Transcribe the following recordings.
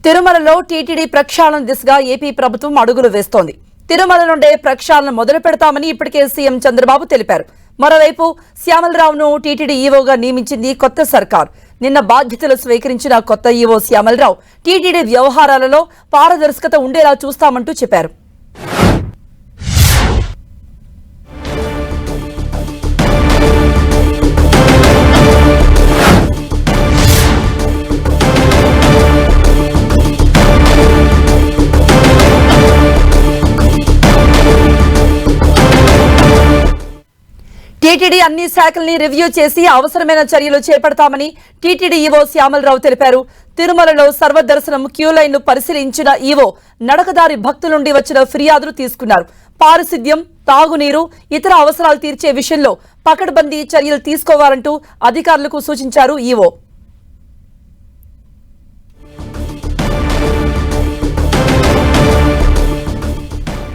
తిరుమలలో టీటీడీ ప్రక్షాళన దిశగా ఏపీ ప్రభుత్వం అడుగులు వేస్తోంది. తిరుమల నుండే ప్రక్షాళన మొదలు పెడతామని ఇప్పటికే సీఎం చంద్రబాబు తెలిపారు. మరోవైపు శ్యామలరావును టీటీడీ ఈవోగా నియమించింది కొత్త సర్కార్. నిన్న బాధ్యతలు స్వీకరించిన కొత్త ఈవో శ్యామలరావు టీటీడీ వ్యవహారాలలో పారదర్శకత ఉండేలా చూస్తామంటూ చెప్పారు. టీటీడీ అన్ని శాఖల్ని రివ్యూ చేసి అవసరమైన చర్యలు చేపడతామని టీటీడీ ఈవో శ్యామలరావు తెలిపారు. తిరుమలలో సర్వదర్శనం క్యూ లైన్ను పరిశీలించిన ఈవో నడకదారి భక్తుల నుండి వచ్చిన ఫిర్యాదులు తీసుకున్నారు. పారిశుద్ధ్యం, తాగునీరు, ఇతర అవసరాలు తీర్చే విషయంలో పకడ్బందీ చర్యలు తీసుకోవాలంటూ అధికారులకు సూచించారు ఈవో.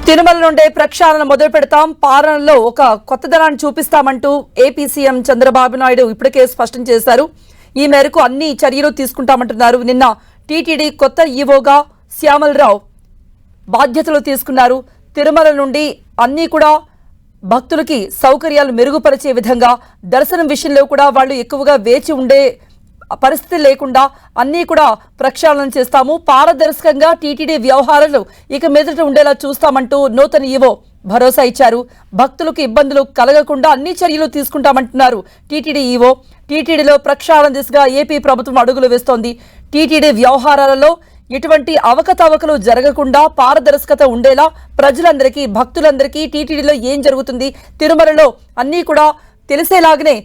తిరుమల నుండే ప్రక్షాళన మొదలు పెడతాం, పాలనలో ఒక కొత్తదనాన్ని చూపిస్తామంటూ ఏపీ సీఎం చంద్రబాబు నాయుడు ఇప్పటికే స్పష్టం చేశారు. ఈ మేరకు అన్ని చర్యలు తీసుకుంటామంటున్నారు. నిన్న టీటీడీ కొత్త ఈవోగా శ్యామలరావు బాధ్యతలు తీసుకున్నారు. తిరుమల నుండి అన్ని కూడా భక్తులకి సౌకర్యాలు మెరుగుపరిచే విధంగా, దర్శనం విషయంలో కూడా వాళ్ళు ఎక్కువగా వేచి ఉండే పరిస్థితి లేకుండా అన్నీ కూడా ప్రక్షాళన చేస్తాము. పారదర్శకంగా టీటీడీ వ్యవహారాలు ఇక మీదట ఉండేలా చూస్తామంటూ నూతన ఈవో భరోసా ఇచ్చారు. భక్తులకు ఇబ్బందులు కలగకుండా అన్ని చర్యలు తీసుకుంటామంటున్నారు టీటీడీ ఈవో. టీటీడీలో ప్రక్షాళన దిశగా ఏపీ ప్రభుత్వం అడుగులు వేస్తోంది. టీటీడీ వ్యవహారాలలో ఎటువంటి అవకతవకలు జరగకుండా పారదర్శకత ఉండేలా ప్రజలందరికీ, భక్తులందరికీ టీటీడీలో ఏం జరుగుతుంది, తిరుమలలో అన్నీ కూడా తెలిసేలాగానే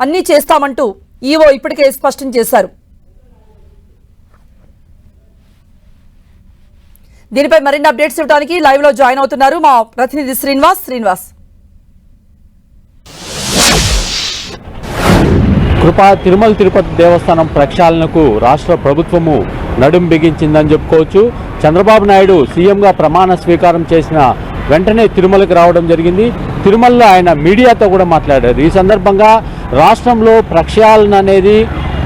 అన్నీ చేస్తామంటూ ఈవో ఇప్పటికే స్పష్టం చేశారు. దీనిపై మరిన్ని అప్డేట్స్ ఇవ్వడానికి లైవ్ లో జాయిన్ అవుతున్నారు మా ప్రతినిధి శ్రీనివాస్. కృపా, తిరుమల తిరుపతి దేవస్థానం ప్రక్షాళనకు రాష్ట్ర ప్రభుత్వము నడుం బిగించిందని చెప్పుకోవచ్చు. చంద్రబాబు నాయుడు సీఎంగా ప్రమాణ స్వీకారం చేసిన వెంటనే తిరుమలకు రావడం జరిగింది. తిరుమలలో ఆయన మీడియాతో కూడా మాట్లాడారు. ఈ సందర్భంగా రాష్ట్రంలో ప్రక్షాళన అనేది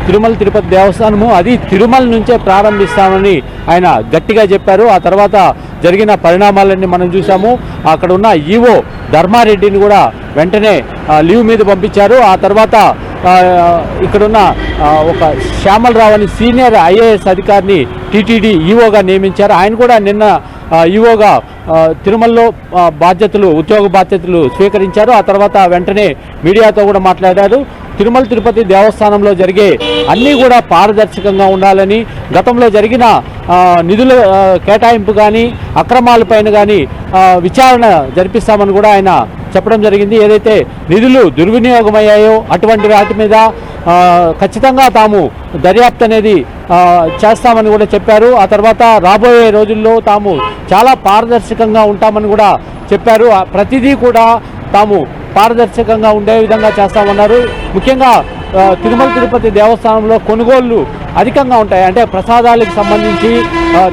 తిరుమల తిరుపతి దేవస్థానము అది తిరుమల నుంచే ప్రారంభిస్తామని ఆయన గట్టిగా చెప్పారు. ఆ తర్వాత జరిగిన పరిణామాలన్నీ మనం చూసాము. అక్కడ ఉన్న ఈవో ధర్మారెడ్డిని కూడా వెంటనే లీవ్ మీద పంపించారు. ఆ తర్వాత ఇక్కడున్న ఒక శ్యామలరావు అని సీనియర్ ఐఏఎస్ అధికారిని టీటీడీ ఈవోగా నియమించారు. ఆయన కూడా నిన్న ఈవోగా తిరుమలలో ఉద్యోగ బాధ్యతలు స్వీకరించారు. ఆ తర్వాత వెంటనే మీడియాతో కూడా మాట్లాడారు. తిరుమల తిరుపతి దేవస్థానంలో జరిగే అన్నీ కూడా పారదర్శకంగా ఉండాలని, గతంలో జరిగిన నిధుల కేటాయింపు కానీ అక్రమాలపైన కానీ విచారణ జరిపిస్తామని కూడా ఆయన చెప్పడం జరిగింది. ఏదైతే నిధులు దుర్వినియోగమయ్యాయో అటువంటి వాటి మీద ఖచ్చితంగా తాము దర్యాప్తు అనేది చేస్తామని కూడా చెప్పారు. ఆ తర్వాత రాబోయే రోజుల్లో తాము చాలా పారదర్శకంగా ఉంటామని కూడా చెప్పారు. ప్రతిదీ కూడా తాము పారదర్శకంగా ఉండే విధంగా చేస్తామన్నారు. ముఖ్యంగా తిరుమల తిరుపతి దేవస్థానంలో కొనుగోళ్లు అధికంగా ఉంటాయి. అంటే ప్రసాదాలకు సంబంధించి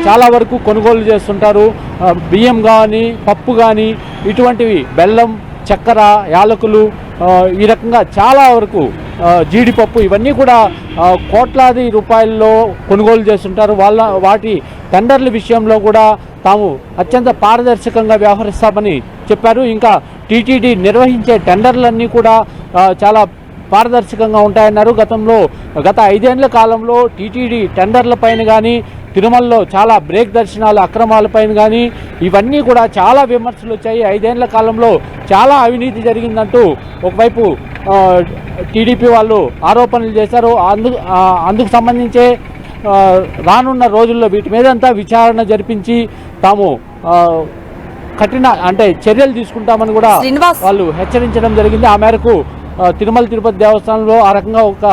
చాలా వరకు కొనుగోలు చేస్తుంటారు. బియ్యం కానీ, పప్పు కానీ, ఇటువంటివి బెల్లం, చక్కెర, యాలకులు, ఈ రకంగా చాలా వరకు జీడిపప్పు, ఇవన్నీ కూడా కోట్లాది రూపాయల్లో కొనుగోలు చేస్తుంటారు. వాటి టెండర్ల విషయంలో కూడా తాము అత్యంత పారదర్శకంగా వ్యవహరిస్తామని చెప్పారు. ఇంకా టీటీడీ నిర్వహించే టెండర్లన్నీ కూడా చాలా పారదర్శకంగా ఉంటాయన్నారు. గత 5 ఏళ్ల కాలంలో టీటీడీ టెండర్ల పైన కానీ, తిరుమలలో చాలా బ్రేక్ దర్శనాల అక్రమాలపైన కానీ ఇవన్నీ కూడా చాలా విమర్శలు వచ్చాయి. 5 ఏళ్ల కాలంలో చాలా అవినీతి జరిగిందంటూ ఒకవైపు టీడీపీ వాళ్ళు ఆరోపణలు చేశారు. అందుకు సంబంధించే రానున్న రోజుల్లో వీటి మీదంతా విచారణ జరిపించి తాము కఠిన చర్యలు తీసుకుంటామని కూడా వాళ్ళు హెచ్చరించడం జరిగింది. ఆ మేరకు తిరుమల తిరుపతి దేవస్థానంలో ఆ రకంగా ఒక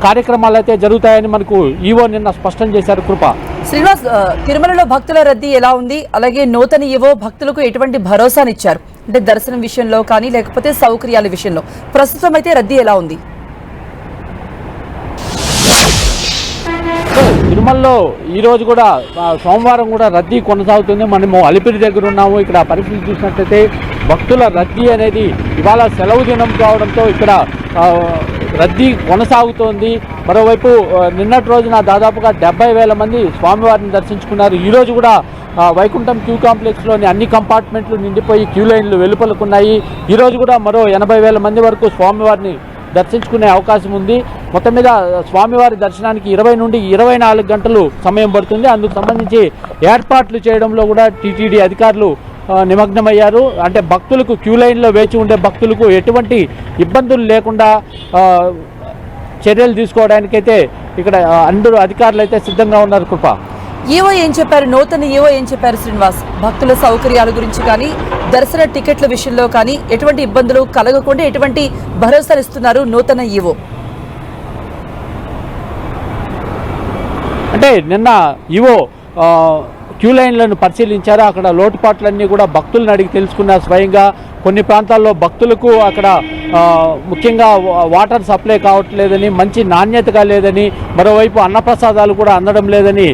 కార్యక్రమాలు అయితే జరుగుతాయని మనకు ఈవో నిన్న స్పష్టం చేశారు. కృప, శ్రీనివాస్, తిరుమలలో భక్తుల రద్దీ ఎలా ఉంది? అలాగే నూతన ఈవో భక్తులకు ఎటువంటి భరోసానిచ్చారు? అంటే దర్శనం విషయంలో కానీ లేకపోతే సౌకర్యాల విషయంలో ప్రస్తుతం అయితే రద్దీ ఎలా ఉంది? తిరుమలలో ఈరోజు కూడా సోమవారం కూడా రద్దీ కొనసాగుతుంది. మనము అలిపిరి దగ్గర ఉన్నాము. ఇక్కడ పరిస్థితి చూసినట్లయితే భక్తుల రద్దీ అనేది ఇవాళ సెలవు దినం కావడంతో ఇక్కడ రద్దీ కొనసాగుతోంది. మరోవైపు నిన్నటి రోజున దాదాపుగా 70,000 మంది స్వామివారిని దర్శించుకున్నారు. ఈరోజు కూడా వైకుంఠం క్యూ కాంప్లెక్స్లోని అన్ని కంపార్ట్మెంట్లు నిండిపోయి క్యూ లైన్లు వెలుపలుకున్నాయి. ఈరోజు కూడా మరో 80,000 మంది వరకు స్వామివారిని దర్శించుకునే అవకాశం ఉంది. మొత్తం మీద స్వామివారి దర్శనానికి 20 నుండి 24 గంటలు సమయం పడుతుంది. అందుకు సంబంధించి ఏర్పాట్లు చేయడంలో కూడా టీటీడీ అధికారులు నిమగ్నమయ్యారు. అంటే భక్తులకు క్యూ లైన్లో వేచి ఉండే భక్తులకు ఎటువంటి ఇబ్బందులు లేకుండా చర్యలు తీసుకోవడానికైతే ఇక్కడ అందరూ అధికారులు అయితే సిద్ధంగా ఉన్నారు. కృప ఈవో ఏం చెప్పారు? నూతన ఈవో ఏం చెప్పారు శ్రీనివాస్? భక్తుల సౌకర్యాల గురించి కానీ దర్శన టికెట్ల విషయంలో కానీ ఎటువంటి ఇబ్బందులు కలగకుండా ఎటువంటి భరోసాలు ఇస్తున్నారు నూతన ఈవో? అంటే నిన్న ఈవో క్యూ లైన్లను పరిశీలించారు. అక్కడ లోటుపాట్లన్నీ కూడా భక్తులను అడిగి తెలుసుకున్నారు స్వయంగా. కొన్ని ప్రాంతాల్లో భక్తులకు అక్కడ ముఖ్యంగా వాటర్ సప్లై కావట్లేదని, మంచి నాణ్యతగా లేదని, మరోవైపు అన్నప్రసాదాలు కూడా అందడం లేదని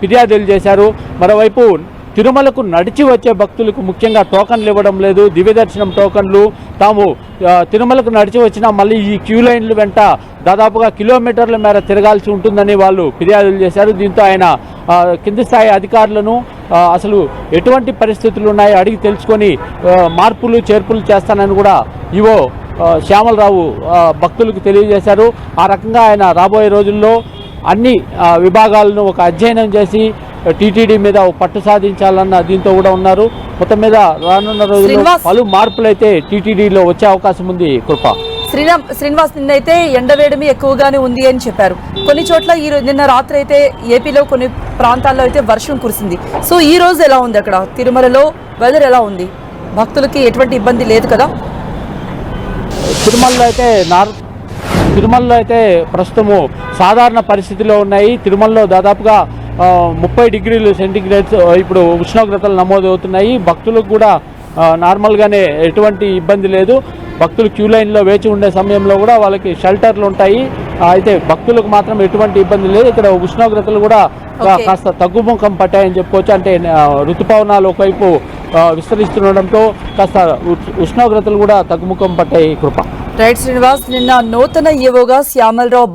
ఫిర్యాదులు చేశారు. మరోవైపు తిరుమలకు నడిచి వచ్చే భక్తులకు ముఖ్యంగా టోకన్లు ఇవ్వడం లేదు, దివ్యదర్శనం టోకన్లు. తాము తిరుమలకు నడిచి వచ్చినా మళ్ళీ ఈ క్యూ లైన్లు వెంట దాదాపుగా కిలోమీటర్ల మేర తిరగాల్సి ఉంటుందని వాళ్ళు ఫిర్యాదులు చేశారు. దీంతో ఆయన కింది స్థాయి అధికారులను అసలు ఎటువంటి పరిస్థితులు ఉన్నాయో అడిగి తెలుసుకొని మార్పులు చేర్పులు చేస్తానని కూడా ఈవో శ్యామలరావు భక్తులకు తెలియజేశారు. ఆ రకంగా ఆయన రాబోయే రోజుల్లో అన్ని విభాగాలను ఒక అధ్యయనం చేసి టీటీడీ మీద పట్టు సాధించాలన్న దీంతో కూడా ఉన్నారు. మొత్తం మీద రానున్న రోజుల్లో పలు మార్పులు అయితే టీటీడీలో వచ్చే అవకాశం ఉంది. కృప శ్రీనివాస్, నిన్నైతే ఎండవేయడమే ఎక్కువగానే ఉంది అని చెప్పారు. కొన్ని చోట్ల నిన్న రాత్రి అయితే ఏపీలో కొన్ని ప్రాంతాల్లో అయితే వర్షం కురిసింది. సో ఈ రోజు ఎలా ఉంది అక్కడ తిరుమలలో? వెదర్ ఎలా ఉంది? భక్తులకి ఎటువంటి ఇబ్బంది లేదు కదా? తిరుమలలో అయితే ప్రస్తుతము సాధారణ పరిస్థితిలో ఉన్నాయి. తిరుమలలో దాదాపుగా 30 డిగ్రీలు సెంటీగ్రేడ్స్ ఇప్పుడు ఉష్ణోగ్రతలు నమోదవుతున్నాయి. భక్తులకు కూడా నార్మల్గానే ఎటువంటి ఇబ్బంది లేదు. భక్తులు క్యూ లైన్లో వేచి ఉండే సమయంలో కూడా వాళ్ళకి షెల్టర్లు ఉంటాయి. అయితే భక్తులకు మాత్రం ఎటువంటి ఇబ్బంది లేదు. ఇక్కడ ఉష్ణోగ్రతలు కూడా కాస్త తగ్గుముఖం పట్టాయని చెప్పుకోవచ్చు. అంటే ఋతుపవనాలు ఒకవైపు విస్తరిస్తుండడంతో కాస్త ఉష్ణోగ్రతలు కూడా తగ్గుముఖం పట్టాయి. కృప రైట్ శ్రీనివాస్, నిన్న నూతన ఈవోగా శ్యామలరావు